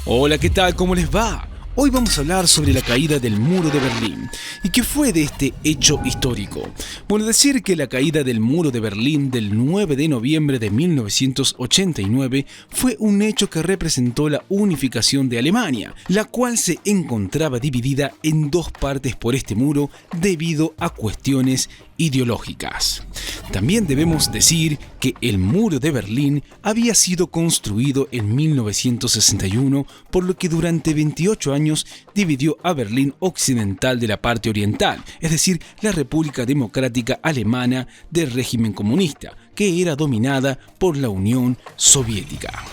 Hola, ¿qué tal? ¿Cómo les va? Hoy vamos a hablar sobre la caída del muro de Berlín. ¿Y qué fue de este hecho histórico? Bueno, decir que la caída del muro de Berlín del 9 de noviembre de 1989 fue un hecho que representó la unificación de Alemania, la cual se encontraba dividida en dos partes por este muro debido a cuestiones ideológicas. También debemos decir que el muro de Berlín había sido construido en 1961, por lo que durante 28 años dividió a Berlín Occidental de la parte oriental, es decir, la República Democrática Alemana del régimen comunista, que era dominada por la Unión Soviética.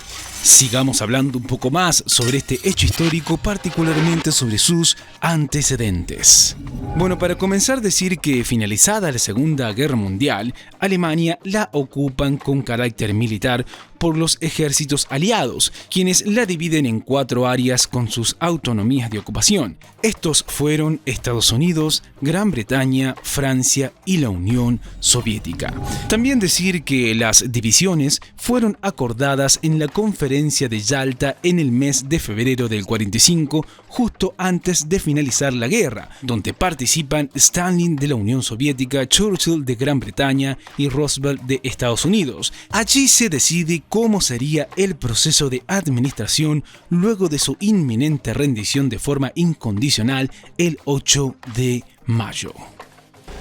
Sigamos hablando un poco más sobre este hecho histórico, particularmente sobre sus antecedentes. Bueno, para comenzar, decir que finalizada la Segunda Guerra Mundial, Alemania la ocupan con carácter militar por los ejércitos aliados, quienes la dividen en 4 áreas con sus autonomías de ocupación. Estos fueron Estados Unidos, Gran Bretaña, Francia y la Unión Soviética. También decir que las divisiones fueron acordadas en la Conferencia de Yalta en el mes de febrero del 45, justo antes de finalizar la guerra, donde participan Stalin de la Unión Soviética, Churchill de Gran Bretaña y Roosevelt de Estados Unidos. Allí se decide cómo sería el proceso de administración luego de su inminente rendición de forma incondicional el 8 de mayo.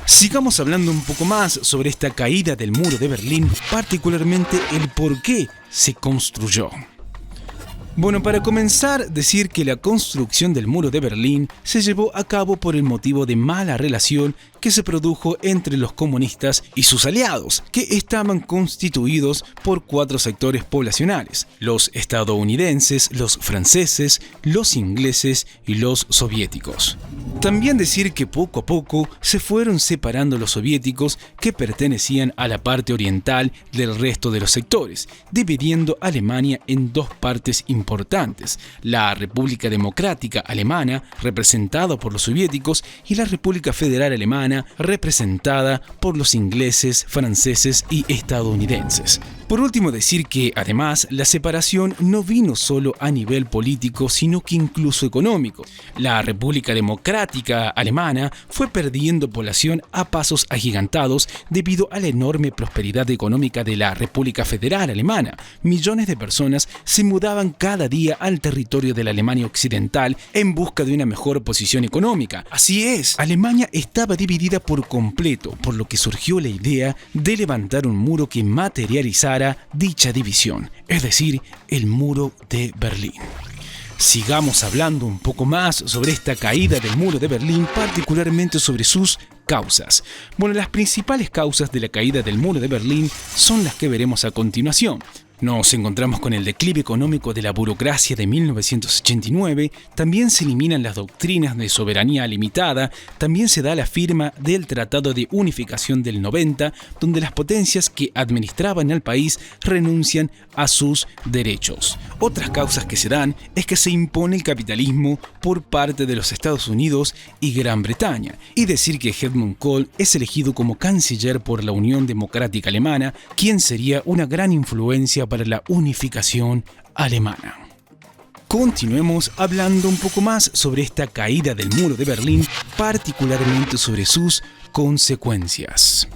Sigamos hablando un poco más sobre esta caída del muro de Berlín, particularmente el por qué se construyó. Bueno, para comenzar, decir que la construcción del muro de Berlín se llevó a cabo por el motivo de mala relación que se produjo entre los comunistas y sus aliados, que estaban constituidos por 4 sectores poblacionales: los estadounidenses, los franceses, los ingleses y los soviéticos. También decir que poco a poco se fueron separando los soviéticos, que pertenecían a la parte oriental, del resto de los sectores, dividiendo Alemania en 2 partes importantes: la República Democrática Alemana, representada por los soviéticos, y la República Federal Alemana, representada por los ingleses, franceses y estadounidenses. Por último, decir que además la separación no vino solo a nivel político, sino que incluso económico. La República Democrática Alemana fue perdiendo población a pasos agigantados debido a la enorme prosperidad económica de la República Federal Alemana. Millones de personas se mudaban cada día al territorio de la Alemania Occidental en busca de una mejor posición económica. Así es, Alemania estaba dividida por completo, por lo que surgió la idea de levantar un muro que materializara dicha división, es decir, el muro de Berlín. Sigamos hablando un poco más sobre esta caída del muro de Berlín, particularmente sobre sus causas. Bueno, las principales causas de la caída del muro de Berlín son las que veremos a continuación. Nos encontramos con el declive económico de la burocracia de 1989, también se eliminan las doctrinas de soberanía limitada, también se da la firma del Tratado de Unificación del 90, donde las potencias que administraban el país renuncian a sus derechos. Otras causas que se dan es que se impone el capitalismo por parte de los Estados Unidos y Gran Bretaña, y decir que Helmut Kohl es elegido como canciller por la Unión Democrática Alemana, quien sería una gran influencia para la unificación alemana. Continuemos hablando un poco más sobre esta caída del muro de Berlín, particularmente sobre sus consecuencias.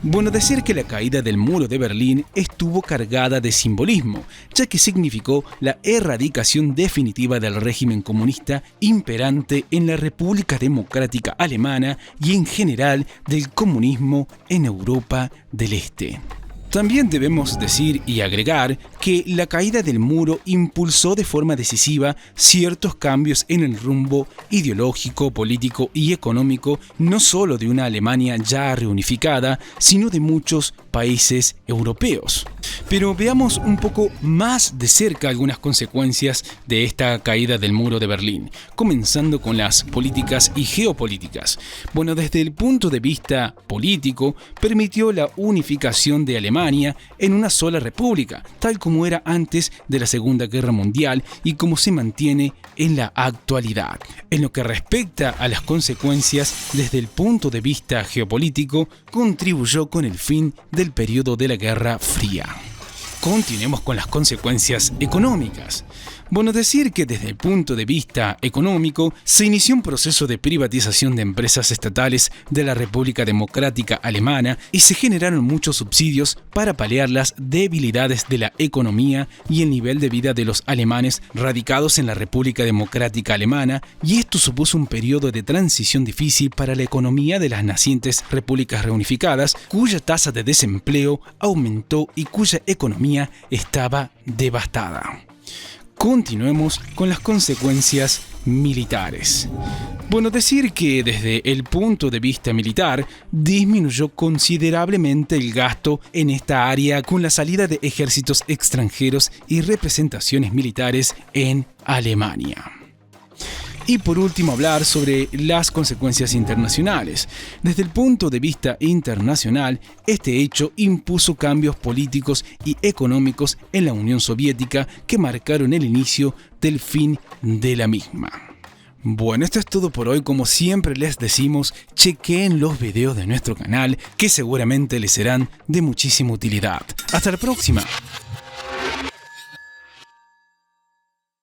Bueno, decir que la caída del muro de Berlín estuvo cargada de simbolismo, ya que significó la erradicación definitiva del régimen comunista imperante en la República Democrática Alemana y en general del comunismo en Europa del Este. También debemos decir y agregar que la caída del muro impulsó de forma decisiva ciertos cambios en el rumbo ideológico, político y económico, no solo de una Alemania ya reunificada, sino de muchos países europeos. Pero veamos un poco más de cerca algunas consecuencias de esta caída del muro de Berlín, comenzando con las políticas y geopolíticas. Bueno, desde el punto de vista político, permitió la unificación de Alemania en una sola república, tal como era antes de la Segunda Guerra Mundial y como se mantiene en la actualidad. En lo que respecta a las consecuencias desde el punto de vista geopolítico, contribuyó con el fin del periodo de la Guerra Fría. Continuemos con las consecuencias económicas. Bueno, decir que desde el punto de vista económico se inició un proceso de privatización de empresas estatales de la República Democrática Alemana y se generaron muchos subsidios para paliar las debilidades de la economía y el nivel de vida de los alemanes radicados en la República Democrática Alemana, y esto supuso un periodo de transición difícil para la economía de las nacientes repúblicas reunificadas, cuya tasa de desempleo aumentó y cuya economía estaba devastada. Continuemos con las consecuencias militares. Bueno, decir que desde el punto de vista militar disminuyó considerablemente el gasto en esta área con la salida de ejércitos extranjeros y representaciones militares en Alemania. Y por último, hablar sobre las consecuencias internacionales. Desde el punto de vista internacional, este hecho impuso cambios políticos y económicos en la Unión Soviética que marcaron el inicio del fin de la misma. Bueno, esto es todo por hoy. Como siempre les decimos, chequeen los videos de nuestro canal que seguramente les serán de muchísima utilidad. Hasta la próxima.